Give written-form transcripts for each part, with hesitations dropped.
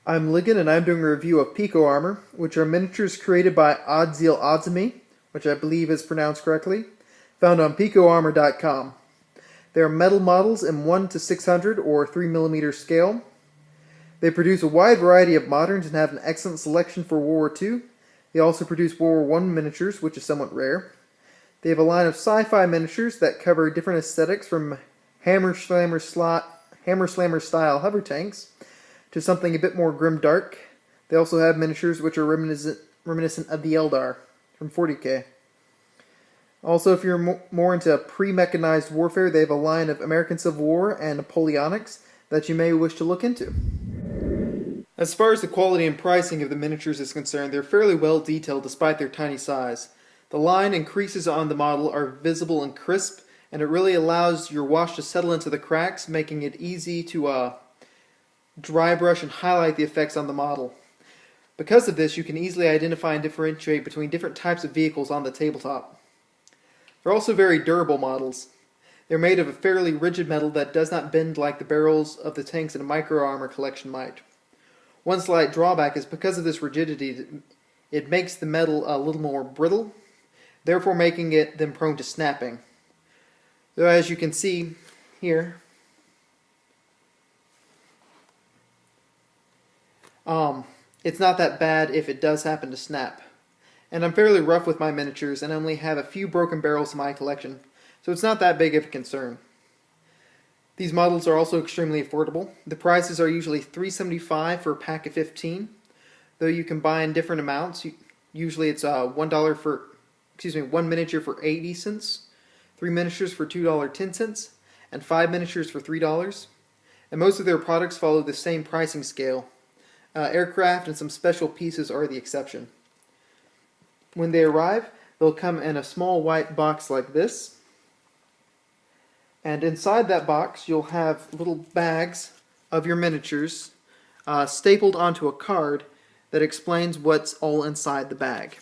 I'm Ligon and I'm doing a review of Pico Armor, which are miniatures created by Odziel Odzami, which I believe is pronounced correctly, found on picoarmor.com. They are metal models in 1 to 600 or 3mm scale. They produce a wide variety of moderns and have an excellent selection for World War II. They also produce World War I miniatures, which is somewhat rare. They have a line of sci-fi miniatures that cover different aesthetics from Hammer Slammer style hover tanks to something a bit more grim-dark. They also have miniatures which are reminiscent of the Eldar from 40K. Also, if you're more into pre-mechanized warfare, they have a line of American Civil War and Napoleonics that you may wish to look into. As far as the quality and pricing of the miniatures is concerned, they're fairly well detailed despite their tiny size. The line and creases on the model are visible and crisp, and it really allows your wash to settle into the cracks, making it easy to dry brush and highlight the effects on the model. Because of this, you can easily identify and differentiate between different types of vehicles on the tabletop. They're also very durable models. They're made of a fairly rigid metal that does not bend like the barrels of the tanks in a micro armor collection might. One slight drawback is because of this rigidity, it makes the metal a little more brittle, therefore making them prone to snapping. Though as you can see here, it's not that bad if it does happen to snap. And I'm fairly rough with my miniatures and only have a few broken barrels in my collection, so it's not that big of a concern. These models are also extremely affordable. The prices are usually $3.75 for a pack of 15, though you can buy in different amounts. Usually it's one miniature for 80 cents, 3 miniatures for $2.10, and 5 miniatures for $3. And most of their products follow the same pricing scale. Aircraft and some special pieces are the exception. When they arrive, they'll come in a small white box like this. And inside that box, you'll have little bags of your miniatures stapled onto a card that explains what's all inside the bag.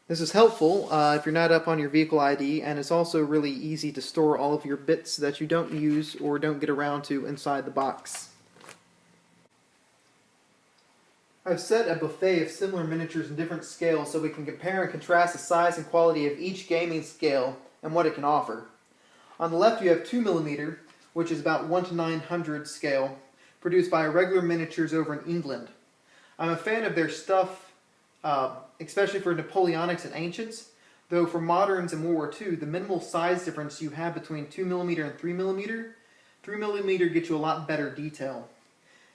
This is helpful if you're not up on your vehicle ID, and it's also really easy to store all of your bits that you don't use or don't get around to inside the box. I've set a buffet of similar miniatures in different scales so we can compare and contrast the size and quality of each gaming scale and what it can offer. On the left you have 2mm, which is about 1 to 900 scale, produced by Regular Miniatures over in England. I'm a fan of their stuff, especially for Napoleonics and Ancients, though for moderns and World War II, the minimal size difference you have between 2mm and 3mm, 3mm gets you a lot better detail.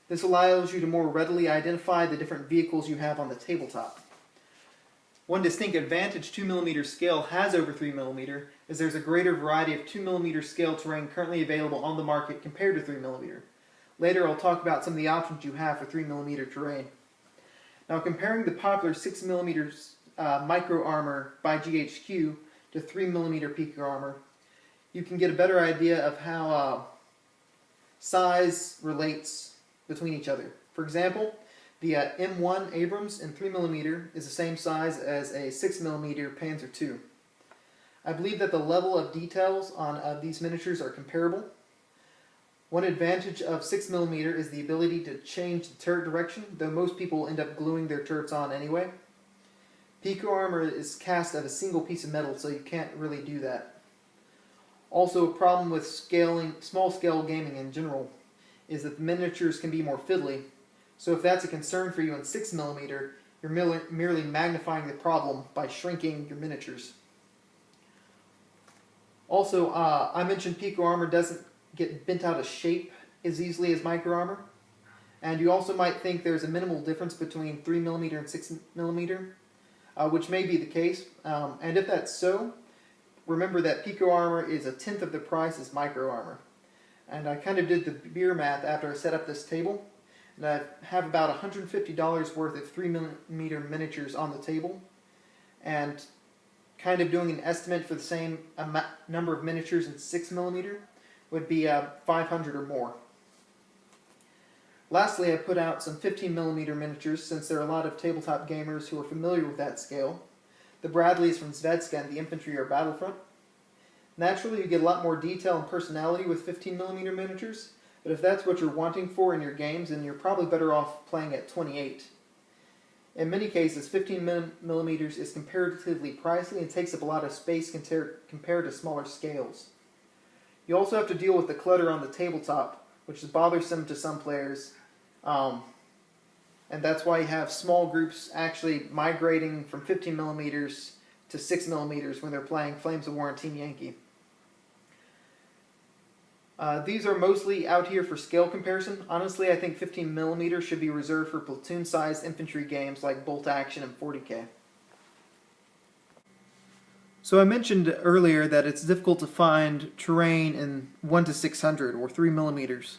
This allows you to more readily identify the different vehicles you have on the tabletop. One distinct advantage 2mm scale has over 3mm is there's a greater variety of 2mm scale terrain currently available on the market compared to 3mm. Later I'll talk about some of the options you have for 3mm terrain. Now comparing the popular 6mm micro armor by GHQ to 3mm Pico armor, you can get a better idea of how size relates between each other. For example, the M1 Abrams in 3mm is the same size as a 6mm Panzer II. I believe that the level of details on these miniatures are comparable. One advantage of 6mm is the ability to change the turret direction, though most people end up gluing their turrets on anyway. Pico armor is cast of a single piece of metal, so you can't really do that. Also, a problem with small-scale gaming in general is that the miniatures can be more fiddly, so if that's a concern for you in 6mm, you're merely magnifying the problem by shrinking your miniatures. Also, I mentioned Pico armor doesn't get bent out of shape as easily as micro armor, and you also might think there's a minimal difference between 3mm and 6mm, which may be the case, and if that's so, remember that Pico armor is 1/10 of the price as micro armor. And I kind of did the beer math after I set up this table, and I have about $150 worth of 3mm miniatures on the table, and kind of doing an estimate for the same number of miniatures in 6mm would be 500 or more. Lastly, I put out some 15mm miniatures since there are a lot of tabletop gamers who are familiar with that scale. The Bradleys from Svedska and the Infantry or Battlefront. Naturally, you get a lot more detail and personality with 15mm miniatures, But if that's what you're wanting for in your games, then you're probably better off playing at 28. In many cases, 15mm is comparatively pricey and takes up a lot of space compared to smaller scales. You also have to deal with the clutter on the tabletop, which is bothersome to some players. And that's why you have small groups actually migrating from 15mm to 6mm when they're playing Flames of War and Team Yankee. These are mostly out here for scale comparison. Honestly, I think 15mm should be reserved for platoon-sized infantry games like Bolt Action and 40K. So I mentioned earlier that it's difficult to find terrain in 1 to 600 or 3mm.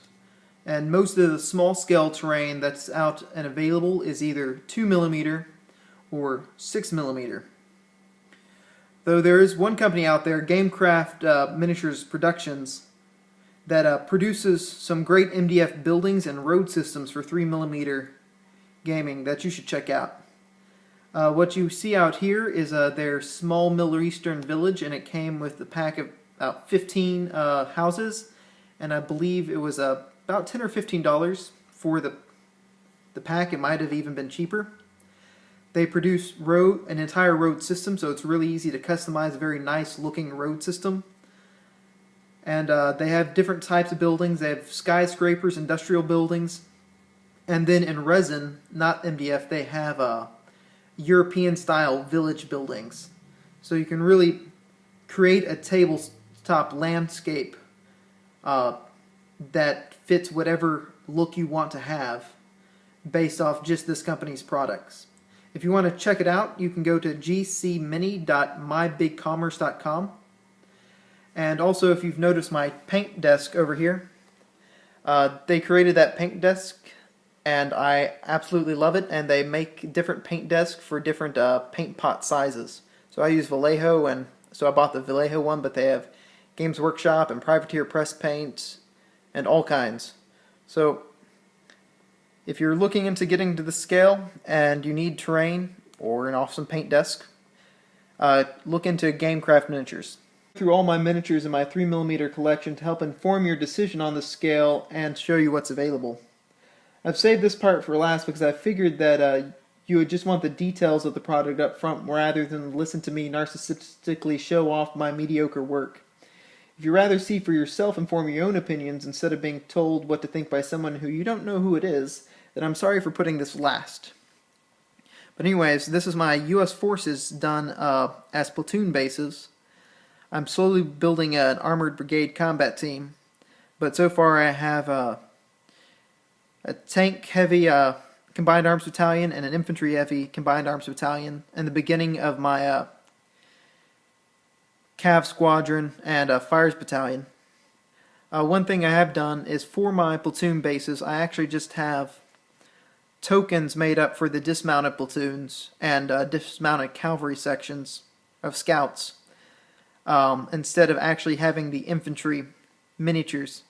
And most of the small scale terrain that's out and available is either 2mm or 6mm. Though there is one company out there, Gamecraft Miniatures Productions, that produces some great MDF buildings and road systems for 3mm gaming that you should check out. What you see out here is their small Middle Eastern village, and it came with a pack of about 15 houses, and I believe it was about $10 or $15 for the pack. It might have even been cheaper. They produce an entire road system, so it's really easy to customize a very nice looking road system. And they have different types of buildings. They have skyscrapers, industrial buildings, and then in resin, not MDF, they have European-style village buildings. So you can really create a tabletop landscape that fits whatever look you want to have based off just this company's products. If you want to check it out, you can go to gcmini.mybigcommerce.com. And also, if you've noticed my paint desk over here, they created that paint desk, and I absolutely love it. And they make different paint desks for different paint pot sizes. So I use Vallejo, and so I bought the Vallejo one, but they have Games Workshop and Privateer press paint and all kinds. So if you're looking into getting to the scale and you need terrain or an awesome paint desk, look into Gamecraft Miniatures. Through all my miniatures in my 3mm collection to help inform your decision on the scale and show you what's available. I've saved this part for last because I figured that you would just want the details of the product up front rather than listen to me narcissistically show off my mediocre work. If you'd rather see for yourself and form your own opinions instead of being told what to think by someone who you don't know who it is, then I'm sorry for putting this last. But anyways, this is my U.S. forces done as platoon bases. I'm slowly building an armored brigade combat team, but so far I have a tank-heavy combined arms battalion and an infantry-heavy combined arms battalion, and the beginning of my Cav squadron and fires battalion. One thing I have done is for my platoon bases, I actually just have tokens made up for the dismounted platoons and dismounted cavalry sections of scouts. Instead of actually having the infantry miniatures.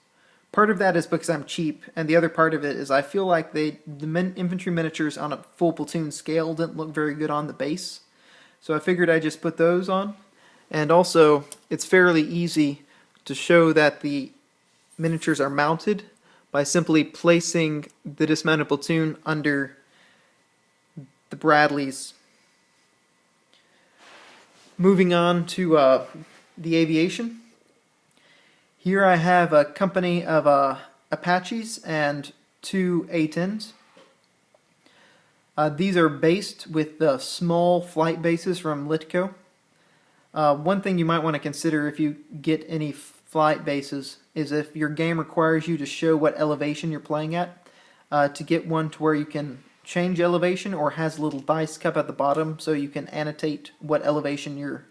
Part of that is because I'm cheap, and the other part of it is I feel like the infantry miniatures on a full platoon scale didn't look very good on the base. So I figured I'd just put those on. And also, it's fairly easy to show that the miniatures are mounted by simply placing the dismounted platoon under the Bradleys. Moving on to the aviation. Here I have a company of Apaches and 2 A-10s. These are based with the small flight bases from Litco. One thing you might want to consider if you get any flight bases is if your game requires you to show what elevation you're playing at, to get one to where you can change elevation or has a little dice cup at the bottom so you can annotate what elevation your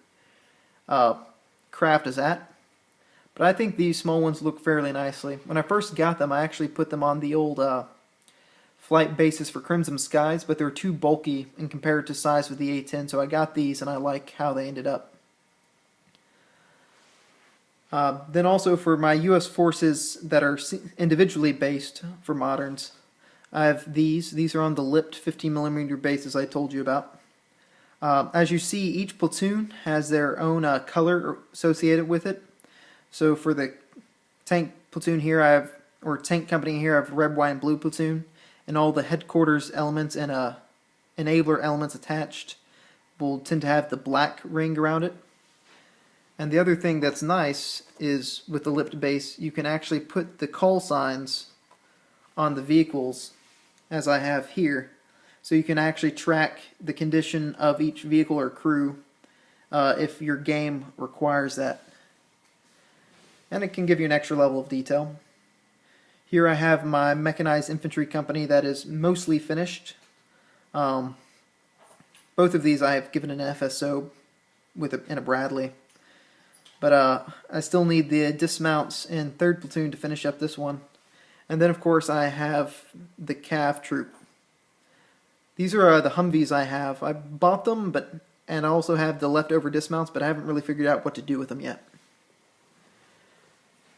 craft is at. But I think these small ones look fairly nicely. When I first got them, I actually put them on the old flight bases for Crimson Skies, but they're too bulky in comparative size with the A-10, so I got these and I like how they ended up. Then also for my U.S. forces that are individually based for moderns, I have these. These are on the lipped 15mm bases I told you about. As you see, each platoon has their own color associated with it. So for the tank platoon here, I have or tank company here of red, white, and blue platoon, and all the headquarters elements and enabler elements attached will tend to have the black ring around it. And the other thing that's nice is with the lipped base, you can actually put the call signs on the vehicles, as I have here, so you can actually track the condition of each vehicle or crew if your game requires that. And it can give you an extra level of detail. Here I have my mechanized infantry company that is mostly finished. Both of these I have given an FSO in a Bradley. But I still need the dismounts in 3rd Platoon to finish up this one. And then of course I have the Cav troop. These are the Humvees I have. I bought them, and I also have the leftover dismounts, but I haven't really figured out what to do with them yet.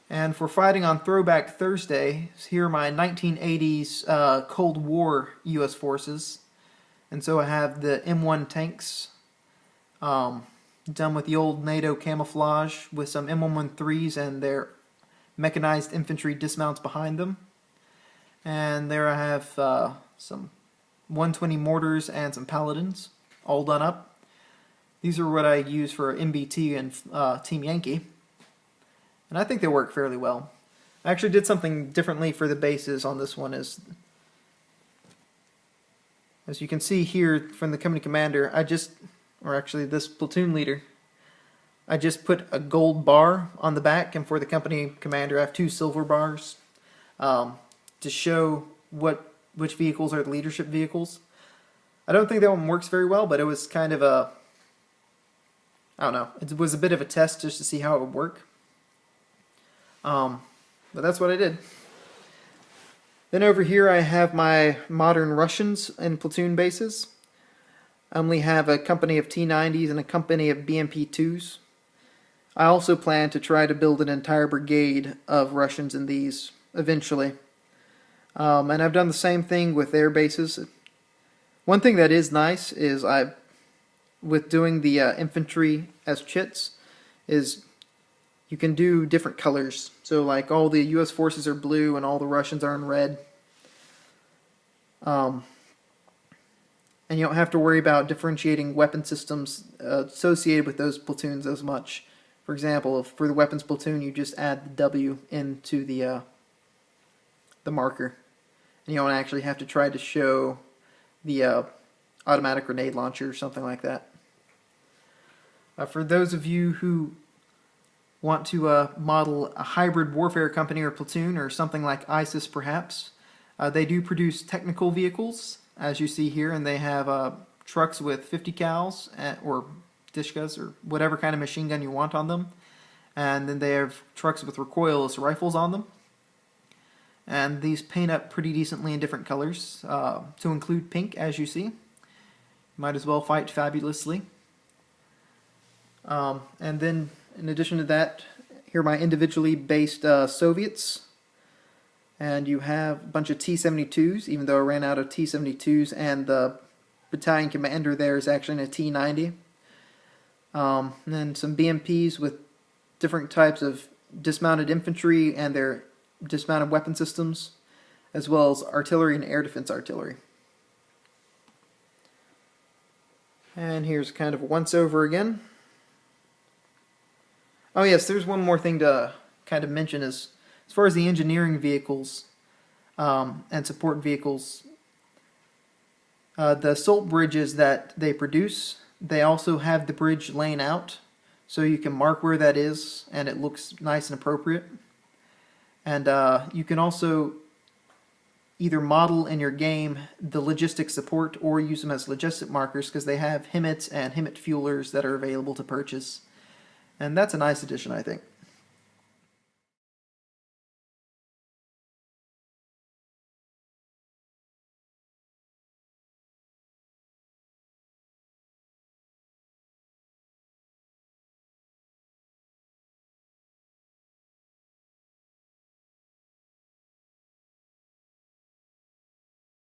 And for fighting on Throwback Thursday, here are my 1980s Cold War U.S. forces. And so I have the M1 tanks, done with the old NATO camouflage with some M113s and their mechanized infantry dismounts behind them. And there I have some 120 mortars and some paladins all done up. These are what I use for MBT and Team Yankee. And I think they work fairly well. I actually did something differently for the bases on this one. As you can see here from the company commander, this platoon leader, I just put a gold bar on the back, and for the company commander I have 2 silver bars to show which vehicles are the leadership vehicles. I don't think that one works very well, but it was kind of it was a bit of a test just to see how it would work. But that's what I did. Then over here I have my modern Russians and platoon bases. I only have a company of T-90s and a company of BMP-2s. I also plan to try to build an entire brigade of Russians in these eventually. And I've done the same thing with their bases. One thing that is nice is with doing the infantry as chits, is you can do different colors. So like all the U.S. forces are blue and all the Russians are in red. And you don't have to worry about differentiating weapon systems associated with those platoons as much. For example, for the weapons platoon, you just add the W into the marker. And you don't actually have to try to show the automatic grenade launcher or something like that. For those of you who want to model a hybrid warfare company or platoon or something like ISIS perhaps, they do produce technical vehicles, as you see here, and they have trucks with 50 cals or Dishkas or whatever kind of machine gun you want on them. And then they have trucks with recoilless rifles on them. And these paint up pretty decently in different colors, to include pink, as you see. Might as well fight fabulously. And then, in addition to that, here are my individually based Soviets. And you have a bunch of T-72s, even though I ran out of T-72s, and the battalion commander there is actually in a T-90. And then some BMPs with different types of dismounted infantry and their dismounted weapon systems, as well as artillery and air defense artillery. And here's kind of a once-over again. Oh yes, there's one more thing to kind of mention as far as the engineering vehicles and support vehicles. The assault bridges that they produce, they also have the bridge laying out, so you can mark where that is, and it looks nice and appropriate. And you can also either model in your game the logistic support or use them as logistic markers, because they have HIMETs and HIMET fuelers that are available to purchase. And that's a nice addition, I think.